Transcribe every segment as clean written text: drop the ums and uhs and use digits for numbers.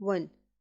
1।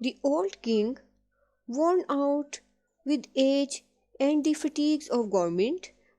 The old king, worn out with age and the fatigues of government,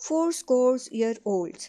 4 scores year olds,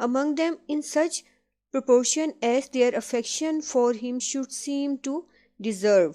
among them in such proportion as their affection for him should seem to deserve,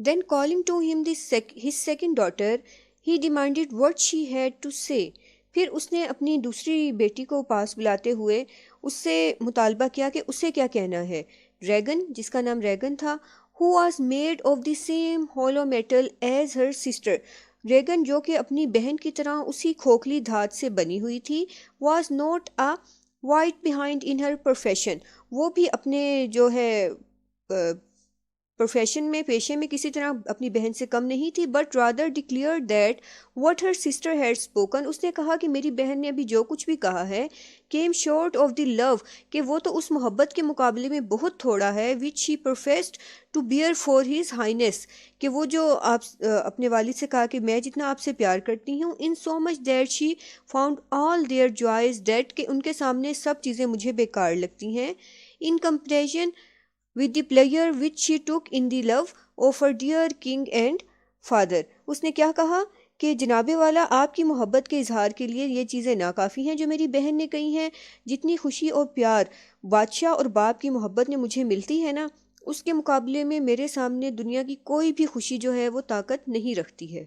Then calling to him his second daughter, he demanded what she had to say. پھر اس نے اپنی دوسری بیٹی کو پاس بلاتے ہوئے اس سے مطالبہ کیا کہ اسے کیا کہنا ہے. ریگن، جس کا نام ریگن تھا، who was made of the same hollow metal as her sister. Reagan جو کہ اپنی بہن کی طرح اسی کھوکھلی دھات سے بنی ہوئی تھی، was not a white behind in her profession. وہ بھی اپنے جو ہے پروفیشن میں، پیشے میں کسی طرح اپنی بہن سے کم نہیں تھی. But rather declare that what her sister had spoken. اس نے کہا کہ میری بہن نے ابھی جو کچھ بھی کہا ہے کیم شارٹ آف دی لو، کہ وہ تو اس محبت کے مقابلے میں بہت تھوڑا ہے. Which she professed to bear for his highness, کہ وہ جو آپ اپنے والد سے کہا کہ میں جتنا آپ سے پیار کرتی ہوں. In so much that she found all their joys dead, کہ ان کے سامنے سب چیزیں مجھے بیکار لگتی ہیں. In comparison with the pleasure which she took in the love of her dear king and father. اس نے کیا کہا کہ جناب والا، آپ کی محبت کے اظہار کے لیے یہ چیزیں ناکافی ہیں جو میری بہن نے کہی ہیں. جتنی خوشی اور پیار بادشاہ اور باپ کی محبت نے مجھے ملتی ہے نا، اس کے مقابلے میں میرے سامنے دنیا کی کوئی بھی خوشی جو ہے وہ طاقت نہیں رکھتی ہے.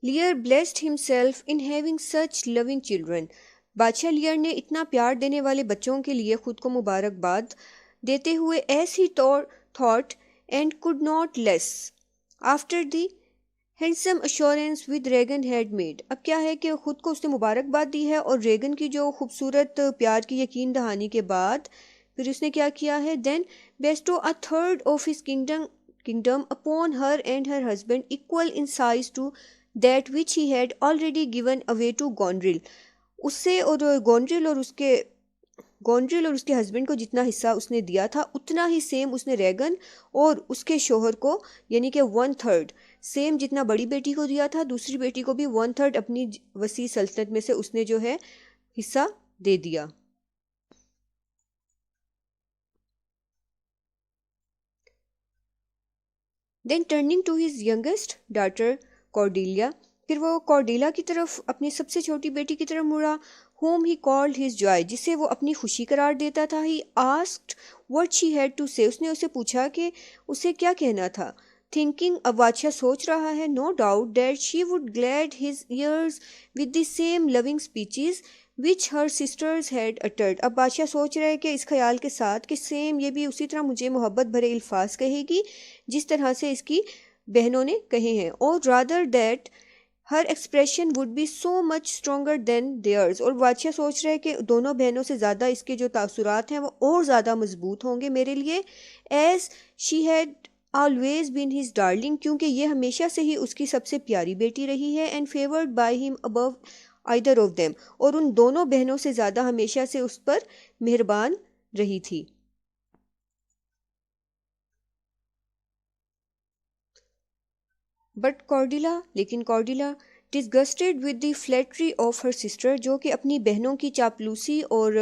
Lear blessed himself in having such loving children. بادشاہ لیئر نے اتنا پیار دینے والے بچوں کے لیے خود کو مبارکباد دیتے ہوئے S he thought and could not less after the handsome assurance with Reagan had made. اب کیا ہے کہ خود کو اس نے مبارکباد دی ہے، اور ریگن کی جو خوبصورت پیار کی یقین دہانی کے بعد پھر اس نے کیا کیا ہے. then bestow a third of his kingdom upon her and her husband, equal in size to that which he had already given away to Gondril. اس سے اور گونڈرل اور اس کے ہسبینڈ کو جتنا حصہ اس نے دیا تھا اتنا ہی سیم اس نے ریگن اور اس کے شوہر کو، یعنی کہ 1/3 سیم جتنا بڑی بیٹی کو دیا تھا، دوسری بیٹی کو بھی 1/3 اپنی وسیع سلطنت میں سے اس نے جو ہے حصہ دے دیا. Then turning to his youngest daughter Cordelia, پھر وہ کارڈیلا کی طرف، اپنی سب سے چھوٹی بیٹی کی طرف مڑا. whom he called his joy، جسے وہ اپنی خوشی قرار دیتا تھا. he asked what she had to say، اس نے اسے پوچھا کہ اسے کیا کہنا تھا. thinking، اب بادشاہ سوچ رہا ہے، no doubt that she would glad his ears with the same loving speeches which her sisters had uttered. اب بادشاہ سوچ رہا ہے کہ اس خیال کے ساتھ کہ سیم یہ بھی اسی طرح مجھے محبت بھرے الفاظ کہے گی جس طرح سے اس کی بہنوں نے کہے ہیں. اور rather that her expression would be so much stronger than theirs، اور بادشاہ سوچ رہے کہ دونوں بہنوں سے زیادہ اس کے جو تاثرات ہیں وہ اور زیادہ مضبوط ہوں گے میرے لیے. as she had always been his darling، کیونکہ یہ ہمیشہ سے ہی اس کی سب سے پیاری بیٹی رہی ہے. and favored by him above either of them، اور ان دونوں بہنوں سے زیادہ ہمیشہ سے اس پر مہربان رہی تھی. بٹ کارڈیلا، لیکن کارڈیلا disgusted with the flattery of her sister، جو کہ اپنی بہنوں کی چاپلوسی اور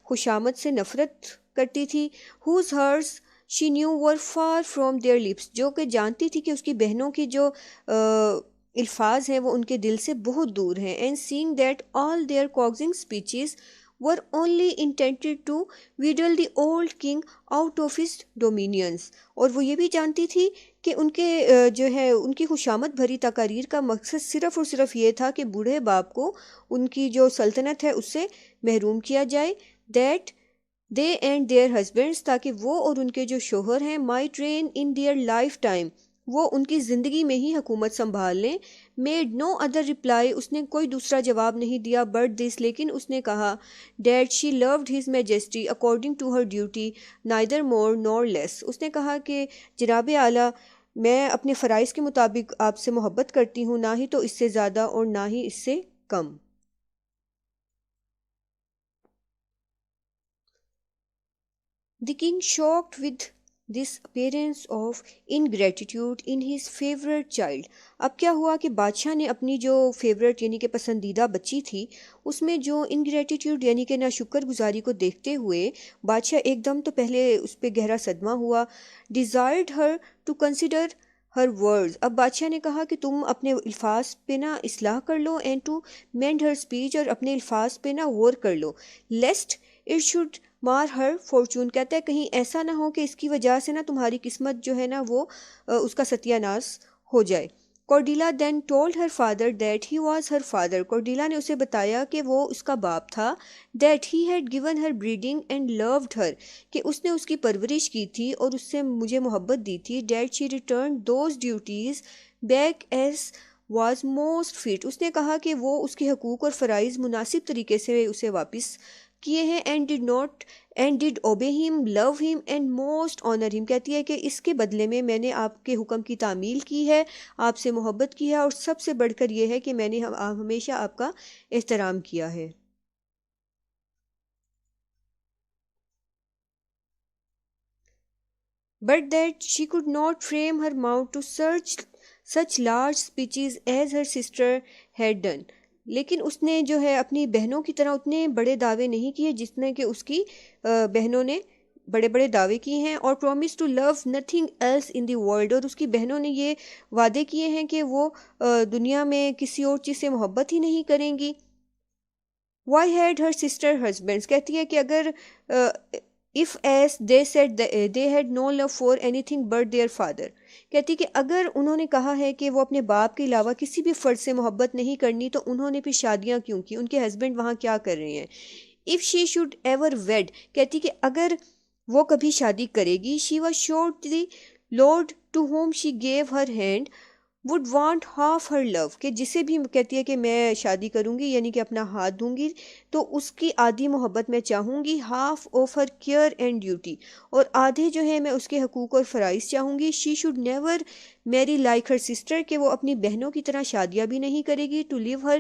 خوشامد سے نفرت کرتی تھی. whose words she knew were far from their lips، جو کہ جانتی تھی کہ اس کی بہنوں کی جو الفاظ ہیں وہ ان کے دل سے بہت دور ہیں. and seeing that all their coaxing speeches were only intended to wheedle the old king out of his dominions، اور وہ یہ بھی جانتی تھی کہ ان کے جو ہے ان کی خوشامد بھری تقاریر کا مقصد صرف اور صرف یہ تھا کہ بوڑھے باپ کو ان کی جو سلطنت ہے اس سے محروم کیا جائے. That they and their husbands, تاکہ وہ اور ان کے جو شوہر ہیں might reign in their lifetime، وہ ان کی زندگی میں ہی حکومت سنبھال لیں. میڈ نو ادر رپلائی، اس نے کوئی دوسرا جواب نہیں دیا بٹ دس، لیکن اس نے کہا that she loved his majesty according to her duty neither more nor less. اس نے کہا کہ جناب اعلیٰ، میں اپنے فرائض کے مطابق آپ سے محبت کرتی ہوں، نہ ہی تو اس سے زیادہ اور نہ ہی اس سے کم. The king shocked with this appearance of ingratitude in his favorite child. اب کیا ہوا کہ بادشاہ نے اپنی جو فیوریٹ یعنی کہ پسندیدہ بچی تھی اس میں جو انگریٹیٹیوڈ یعنی کہ نا شکر گزاری کو دیکھتے ہوئے بادشاہ ایک دم تو پہلے اس پہ گہرا صدمہ ہوا. desired her to consider her words، اب بادشاہ نے کہا کہ تم اپنے الفاظ پہ نا اصلاح کر لو. and to mend her speech، اور اپنے الفاظ پہ نا غور کر لو. lest it should مار ہر فارچون، کہتا ہے کہیں ایسا نہ ہو کہ اس کی وجہ سے نا تمہاری قسمت جو ہے نا وہ اس کا ستیہ ناش ہو جائے۔ Cordelia then told her father that he was her father, Cordelia نے اسے بتایا کہ وہ اس کا باپ تھا، that he had given her breeding and loved her, کہ اس نے اس کی پرورش کی تھی اور اس سے مجھے محبت دی تھی، that she return those duties back as was most fit, اس نے کہا کہ وہ اس کے حقوق اور فرائض مناسب طریقے سے اسے واپس کیے ہیں، and did not and ڈڈ obey ہم لو ہم اینڈ موسٹ آنر ہم، کہتی ہے کہ اس کے بدلے میں نے آپ کے حکم کی تعمیل کی ہے، آپ سے محبت کی ہے، اور سب سے بڑھ کر یہ ہے کہ میں نے ہمیشہ آپ کا احترام کیا ہے۔ But that she could not frame her mouth to such large speeches as her sister had done، لیکن اس نے جو ہے اپنی بہنوں کی طرح اتنے بڑے دعوے نہیں کیے جتنے کہ اس کی بہنوں نے بڑے بڑے دعوے کیے ہیں، اور promise to love nothing else in the world، اور اس کی بہنوں نے یہ وعدے کیے ہیں کہ وہ دنیا میں کسی اور چیز سے محبت ہی نہیں کریں گی۔ Why had her sister husbands، کہتی ہے کہ اگر if as they said they had no love for anything but their father، کہتی کہ اگر انہوں نے کہا ہے کہ وہ اپنے باپ کے علاوہ کسی بھی فرد سے محبت نہیں کرنی تو انہوں نے پھر شادیاں کیوں کی، ان کے ہسبینڈ وہاں کیا کر رہے ہیں۔ if she should ever wed، کہتی کہ اگر وہ کبھی شادی کرے گی، she was sure the Lord to whom she gave her hand would want half her love، کہ جسے بھی کہتی ہے کہ میں شادی کروں گی یعنی کہ اپنا ہاتھ دوں گی تو اس کی آدھی محبت میں چاہوں گی، half of her care and duty، اور آدھے جو ہے میں اس کے حقوق اور فرائض چاہوں گی۔ she should never marry like her sister، کہ وہ اپنی بہنوں کی طرح شادیاں بھی نہیں کرے گی، to live her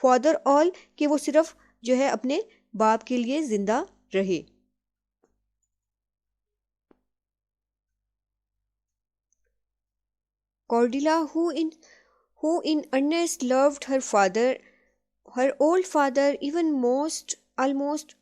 father all، کہ وہ صرف جو ہے اپنے باپ کے لیے زندہ رہے۔ Cordelia, who in earnest loved her father, her old father, even almost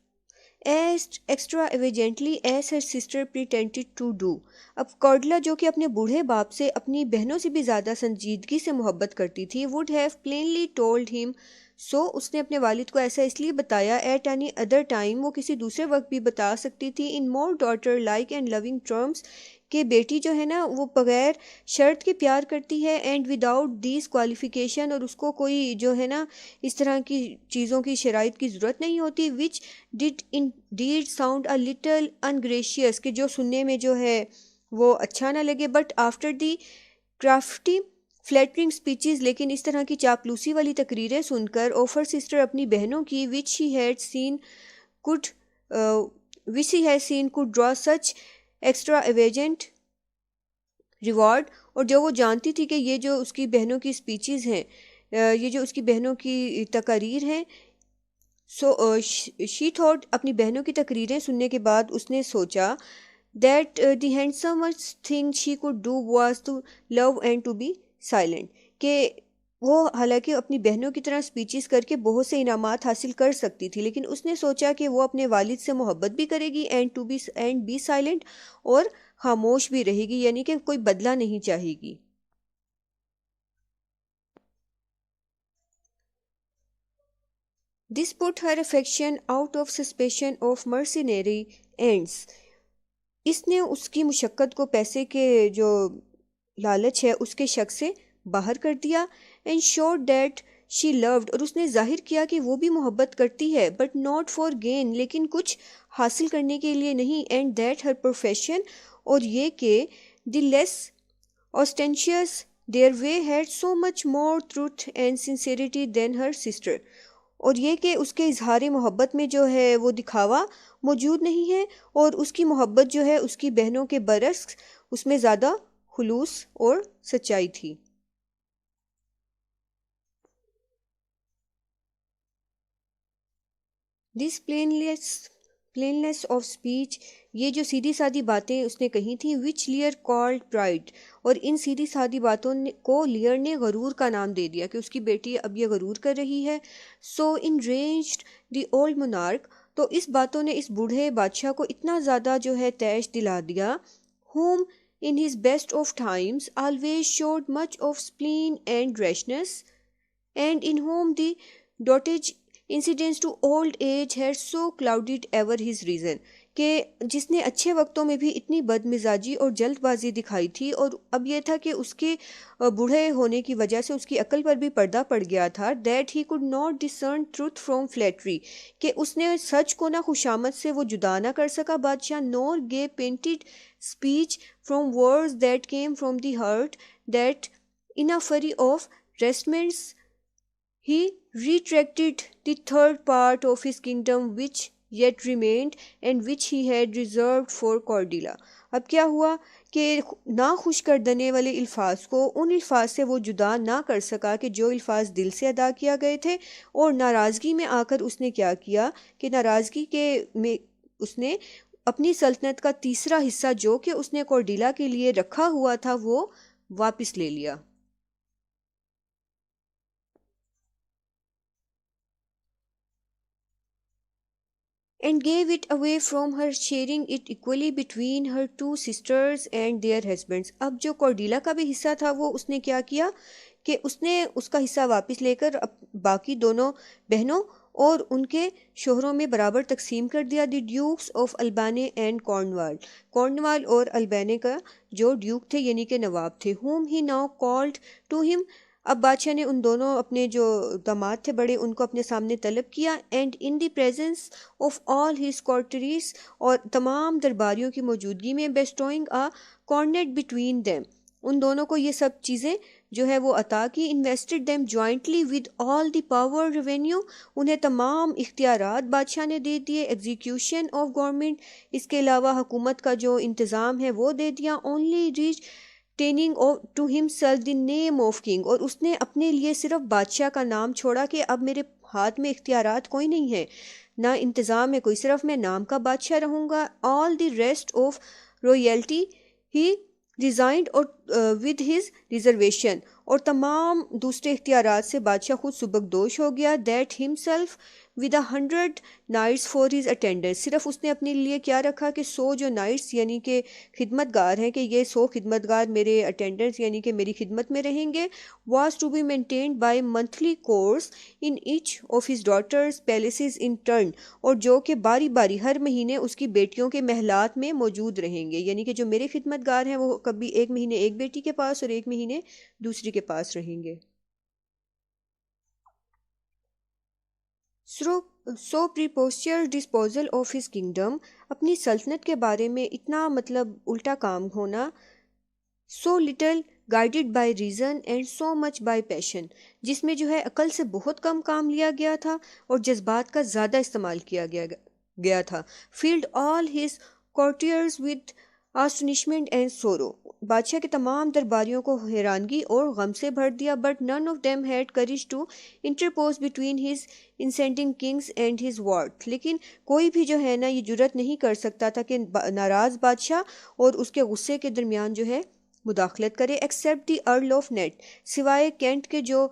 as extravagantly as her sister pretended to do، اب کارڈلا جو کہ اپنے بوڑھے باپ سے اپنی بہنوں سے بھی زیادہ سنجیدگی سے محبت کرتی تھی، would have plainly told him so، اس نے اپنے والد کو ایسا اس لیے بتایا، at any other time، وہ کسی دوسرے وقت بھی بتا سکتی تھی، in more daughter like and loving terms، کہ بیٹی جو ہے نا وہ بغیر شرط کے پیار کرتی ہے، اینڈ وداؤٹ دیز qualification، اور اس کو کوئی جو ہے نا اس طرح کی چیزوں کی شرائط کی ضرورت نہیں ہوتی، which did indeed sound a little ungracious، کہ جو سننے میں جو ہے وہ اچھا نہ لگے، but after the crafty flattering speeches، لیکن اس طرح کی چاپلوسی والی تقریریں سن کر of her sister، اپنی بہنوں کی which she had seen could draw such extravagant reward, اور جو وہ جانتی تھی کہ یہ جو اس کی بہنوں کی اسپیچز ہیں، یہ جو اس کی بہنوں کی تقاریر ہیں، سو شی تھاٹ، اپنی بہنوں کی تقریریں سننے کے بعد اس نے سوچا that the handsomest thing she could do was to love and to be silent، کہ وہ حالانکہ اپنی بہنوں کی طرح اسپیچز کر کے بہت سے انعامات حاصل کر سکتی تھی، لیکن اس نے سوچا کہ وہ اپنے والد سے محبت بھی کرے گی اینڈ بی سائلنٹ، اور خاموش بھی رہے گی، یعنی کہ کوئی بدلہ نہیں چاہے گی۔ This put her affection out of suspicion of mercenary ends، اس نے اس کی مشقت کو پیسے کے جو لالچ ہے اس کے شک سے باہر کر دیا، and showed that she loved، اور اس نے ظاہر کیا کہ وہ بھی محبت کرتی ہے، but not for gain، لیکن کچھ حاصل کرنے کے لیے نہیں، and that her profession، اور یہ کہ the less ostentatious their way had so much more truth and sincerity than her sister، اور یہ کہ اس کے اظہار محبت میں جو ہے وہ دکھاوا موجود نہیں ہے، اور اس کی محبت جو ہے اس کی بہنوں کے برعکس اس میں زیادہ خلوص اور سچائی تھی۔ دس plainness of speech، یہ جو سیدھی سادی باتیں اس نے کہی تھیں، which Lear called pride، اور ان سیدھی سادی باتوں کو لیئر نے غرور کا نام دے دیا کہ اس کی بیٹی اب یہ غرور کر رہی ہے۔ so enraged the old monarch، تو اس باتوں نے اس بوڑھے بادشاہ کو اتنا زیادہ جو ہے تیش دلا دیا، whom in his best of times always showed much of spleen and rashness، and in whom the dotage incidents to old age had so clouded ever his reason، کہ جس نے اچھے وقتوں میں بھی اتنی بد مزاجی اور جلد بازی دکھائی تھی، اور اب یہ تھا کہ اس کے بوڑھے ہونے کی وجہ سے اس کی عقل پر بھی پردہ پڑ گیا تھا. That he could not discern truth from flattery، کہ اس نے سچ کو نہ خوشامد سے وہ جدا نہ کر سکا بادشاہ. nor gay painted speech from words that came from the heart، that in a flurry of resentments he retracted the third part of his kingdom which yet remained and which he had reserved for Cordelia. اب کیا ہوا کہ نہ خوش کر دینے والے الفاظ کو ان الفاظ سے وہ جدا نہ کر سکا کہ جو الفاظ دل سے ادا کیا گئے تھے، اور ناراضگی میں آ کر اس نے کیا کیا کہ ناراضگی کے میں اس نے اپنی سلطنت کا تیسرا حصہ جو کہ اس نے کورڈیلا کے لیے رکھا ہوا تھا وہ واپس لے لیا. And gave it away from her, sharing it equally between her two sisters and their husbands. اب جو کورڈیلا کا بھی حصہ تھا وہ اس نے کیا کیا کہ اس نے اس کا حصہ واپس لے کر باقی دونوں بہنوں اور ان کے شوہروں میں برابر تقسیم کر دیا. دی ڈیوکس آف البانے اینڈ کارنوال اور البانے کا جو ڈیوک تھے یعنی کہ نواب تھے. whom he now called to him، اب بادشاہ نے ان دونوں اپنے جو داماد تھے بڑے ان کو اپنے سامنے طلب کیا. And in the presence of all his courtiers، اور تمام درباریوں کی موجودگی میں bestowing a coronet between them، ان دونوں کو یہ سب چیزیں جو ہے وہ عطا کی. invested them jointly with all the power revenue، انہیں تمام اختیارات بادشاہ نے دے دیے. execution of government، اس کے علاوہ حکومت کا جو انتظام ہے وہ دے دیا. only retaining to himself the name of king، اور اس نے اپنے لیے صرف بادشاہ کا نام چھوڑا کہ اب میرے ہاتھ میں اختیارات کوئی نہیں ہے، نہ انتظام ہے کوئی، صرف میں نام کا بادشاہ رہوں گا. all the rest of royalty he resigned with his reservation، اور تمام دوسرے اختیارات سے بادشاہ خود سبکدوش ہو گیا. that himself with 100 knights for his attendants، صرف اس نے اپنے لیے کیا رکھا کہ 100 جو نائٹس یعنی کہ خدمت گار ہیں کہ یہ 100 خدمت گار میرے اٹینڈنٹس یعنی کہ میری خدمت میں رہیں گے. was to be maintained by monthly course in each of his daughters palaces in turn، اور جو کہ باری باری ہر مہینے اس کی بیٹیوں کے محلات میں موجود رہیں گے، یعنی کہ جو میرے خدمت گار ہیں وہ کبھی ایک مہینے ایک بیٹی کے پاس اور ایک مہینے دوسری کے پاس رہیں گے. سو پریپوسچر ڈسپوزل آف ہز کنگڈم، اپنی سلطنت کے بارے میں اتنا مطلب الٹا کام ہونا. So little guided by reason and so much by passion, جس میں جو ہے عقل سے بہت کم کام لیا گیا تھا اور جذبات کا زیادہ استعمال کیا گیا تھا. Field all his courtiers with astonishment and sorrow، بادشاہ کے تمام درباریوں کو حیرانگی اور غم سے بھر دیا. but none of them had courage to interpose between his ascending kings and his wrath، لیکن کوئی بھی جو ہے نا یہ جرت نہیں کر سکتا تھا کہ ناراض بادشاہ اور اس کے غصے کے درمیان جو ہے مداخلت کرے. ایکسیپٹ دی ارل آف نیٹ، سوائے کینٹ کے جو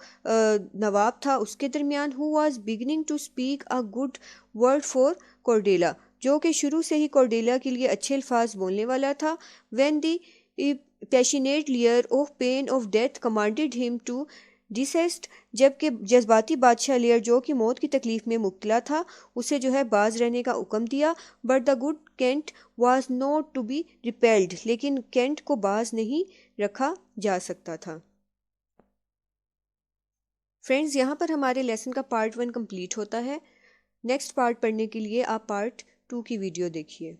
نواب تھا اس کے درمیان. who was beginning to speak a good word for Cordelia، جو کہ شروع سے ہی کورڈیلا کے لیے اچھے الفاظ بولنے والا تھا. when the passionate leer of pain of death commanded him to desist، جبکہ جذباتی بادشاہ لیئر جو کہ موت کی تکلیف میں مبتلا تھا اسے جو ہے باز رہنے کا حکم دیا. but the good Kent was not to be repelled، لیکن کینٹ کو باز نہیں رکھا جا سکتا تھا. فرینڈز یہاں پر ہمارے لیسن کا پارٹ 1 کمپلیٹ ہوتا ہے. نیکسٹ پارٹ پڑھنے کے لیے آپ پارٹ 2 کی ویڈیو دیکھیے.